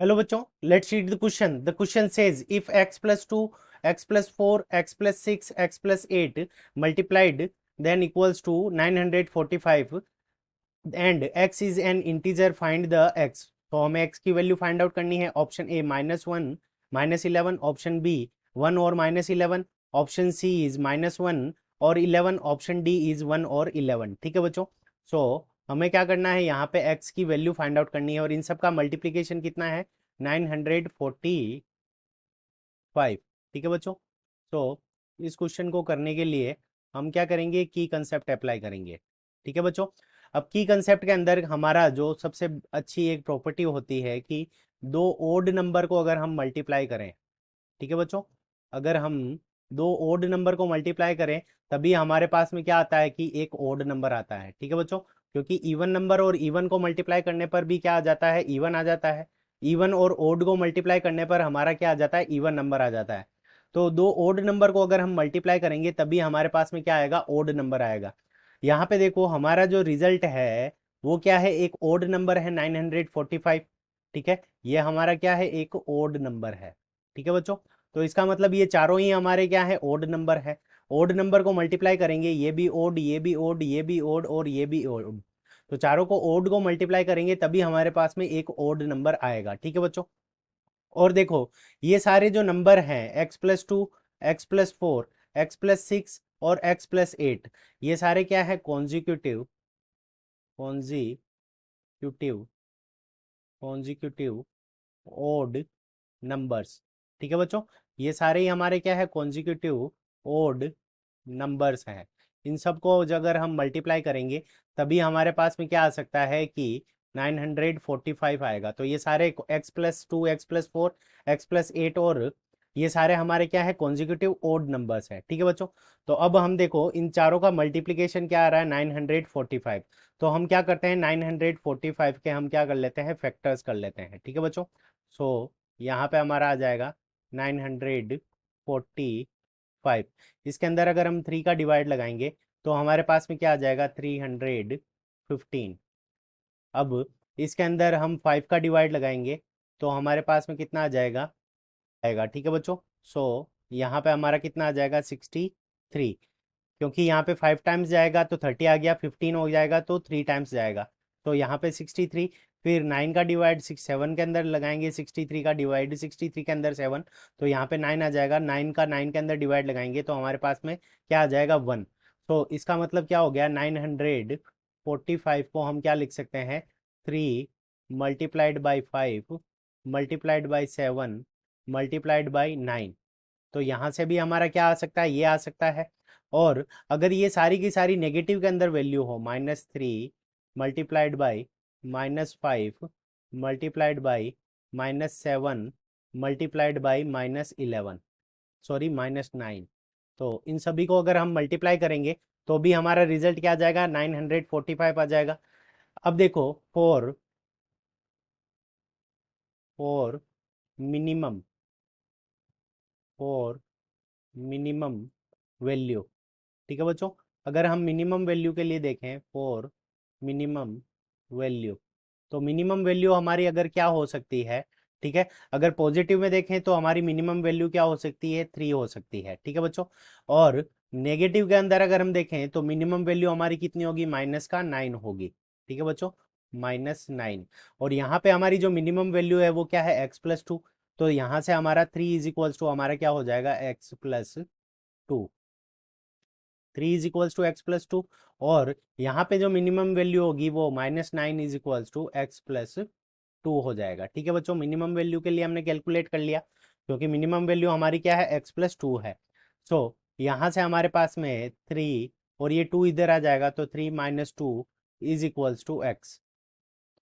Hello बच्चों, let's read the question. The question says if x plus 2, x plus 4, x plus 6, x plus 8 multiplied then equals to 945 and x is an integer, find the x। तो हमें x की value find out करनी है। Option A -1 -11, option B 1 और -11, option C is -1 और 11, option D is 1 और 11। ठीक है बच्चों। सो हमें क्या करना है, यहाँ पे x की वैल्यू फाइंड आउट करनी है और इन सब का मल्टीप्लीकेशन कितना है, 945। ठीक है बच्चों। तो इस क्वेश्चन को करने के लिए हम क्या करेंगे, की कंसेप्ट अप्लाई करेंगे। ठीक है बच्चों। अब की कंसेप्ट के अंदर हमारा जो सबसे अच्छी एक प्रॉपर्टी होती है कि दो ओड नंबर को अगर हम मल्टीप्लाई करें, ठीक है बच्चों, अगर हम दो ओड नंबर को मल्टीप्लाई करें तभी हमारे पास में क्या आता है कि एक ओड नंबर आता है। ठीक है बच्चों, क्योंकि इवन नंबर और इवन को मल्टीप्लाई करने पर भी क्या आ जाता है, इवन आ जाता है। इवन और ओड को मल्टीप्लाई करने पर हमारा क्या आ जाता है, इवन नंबर आ जाता है। तो दो ओड नंबर को अगर हम मल्टीप्लाई करेंगे तभी हमारे पास में क्या आएगा, ओड नंबर आएगा। यहाँ पे देखो हमारा जो रिजल्ट है वो क्या है, एक ओड नंबर है 945। ठीक है, ये हमारा क्या है, एक ओड नंबर है। ठीक है बच्चों। तो इसका मतलब ये चारों ही हमारे क्या है, ओड नंबर है। ओड नंबर को मल्टीप्लाई करेंगे, ये भी ओड, ये भी ओड, ये भी ओड और ये भी ओड। तो चारों को ओड को मल्टीप्लाई करेंगे तभी हमारे पास में एक ओड नंबर आएगा। ठीक है बच्चों। और देखो ये सारे जो नंबर हैं x+2, x+4, x+6 और x+8, ये सारे क्या है, consecutive consecutive consecutive odd numbers. ठीक है बच्चों, ये सारे ही हमारे क्या है, कॉन्जिक्यूटिव ओड नंबर्स हैं। इन सबको अगर हम मल्टीप्लाई करेंगे तभी हमारे पास में क्या आ सकता है कि 945 आएगा। तो ये सारे x+2, x+4, x+8 और ये सारे हमारे क्या है, कॉन्जिक्यूटिव ओड नंबर्स हैं। ठीक है बच्चों। तो अब हम देखो इन चारों का मल्टीप्लीकेशन क्या आ रहा है, 945। तो हम क्या करते हैं, 945 के हम क्या कर लेते हैं, फैक्टर्स कर लेते हैं। ठीक है बच्चों। सो यहाँ पे हमारा आ जाएगा 945। इसके अंदर अगर हम 3 का डिवाइड लगाएंगे तो हमारे पास में क्या आ जाएगा, 315। अब इसके अंदर हम 5 का डिवाइड लगाएंगे तो हमारे पास में कितना आ जाएगा, आएगा। ठीक है बच्चों। सो यहाँ पे हमारा कितना आ जाएगा, 63। क्योंकि यहाँ पे 5 टाइम्स जाएगा तो 30 आ गया, 15 हो जाएगा तो 3 टाइम्स जाएगा। तो यहाँ पे 63। फिर 9 का डिवाइड 7 के अंदर लगाएंगे, 63 का डिवाइड 63 के अंदर 7, तो यहाँ पे 9 आ जाएगा। 9 का 9 के अंदर डिवाइड लगाएंगे तो हमारे पास में क्या आ जाएगा, 1। तो इसका मतलब क्या हो गया, 945 को हम क्या लिख सकते हैं, 3 multiplied by 5 multiplied by 7 multiplied by 9। तो यहाँ से भी हमारा क्या आ सकता है, ये आ सकता है। और अगर ये सारी की सारी नेगेटिव के अंदर वैल्यू हो, -3 multiplied by -5 multiplied by -7 multiplied by -11, sorry -9, तो इन सभी को अगर हम मल्टीप्लाई करेंगे तो भी हमारा रिजल्ट क्या आ जाएगा, 945 आ जाएगा। अब देखो for for minimum for minimum value. ठीक है बच्चों, अगर हम मिनिमम वैल्यू के लिए देखें, फॉर मिनिमम वैल्यू, तो मिनिमम वैल्यू हमारी अगर क्या हो सकती है, ठीक है, अगर पॉजिटिव में देखें तो हमारी मिनिमम वैल्यू क्या हो सकती है, 3 हो सकती है। ठीक है बच्चों। और नेगेटिव के अंदर अगर हम देखें तो मिनिमम वैल्यू हमारी कितनी होगी, -9 होगी। ठीक है बच्चों, -9। और यहाँ पे हमारी जो मिनिमम वैल्यू है वो क्या है, x+2। तो यहाँ से हमारा 3 इज इक्वल्स टू हमारा क्या हो जाएगा, x+2। 3 is equals to x+2। और यहाँ पे जो मिनिमम वैल्यू होगी वो -9 इज इक्वल्स टू x+2 हो जाएगा। ठीक है बच्चों, मिनिमम वैल्यू के लिए हमने कैलकुलेट कर लिया क्योंकि मिनिमम वैल्यू हमारी क्या है, x+2 है। सो यहाँ से हमारे पास में 3 और ये 2 इधर आ जाएगा तो 3 - 2 इज इक्वल्स टू x।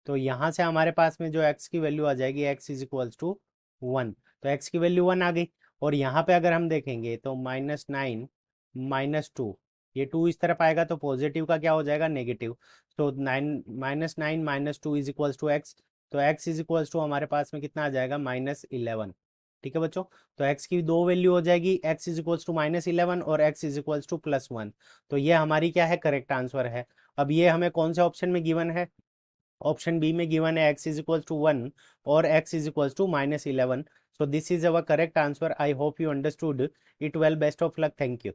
तो यहाँ से हमारे पास में जो x की वैल्यू आ जाएगी, x इज इक्वल्स टू 1। तो x की वैल्यू 1 आ गई। और यहाँ पे अगर हम देखेंगे तो -9 -2, ये 2 इस तरफ आएगा तो पॉजिटिव का क्या हो जाएगा, नेगेटिव। तो 9 -2 इज इक्वल्स टू x। तो x इज इक्वल्स टू हमारे पास में कितना आ जाएगा, -11। ठीक है बच्चों। तो x की दो वैल्यू हो जाएगी, x इज इक्वल्स टू -11 और x इज इक्वल्स टू +1। तो ये हमारी क्या है, करेक्ट आंसर है। अब ये हमें कौन से ऑप्शन में गिवन है, ऑप्शन बी में गिवन है x इज इक्वल टू 1 और x is equal to -11. So this is our correct answer. I hope you understood it well. Best of luck. Thank you.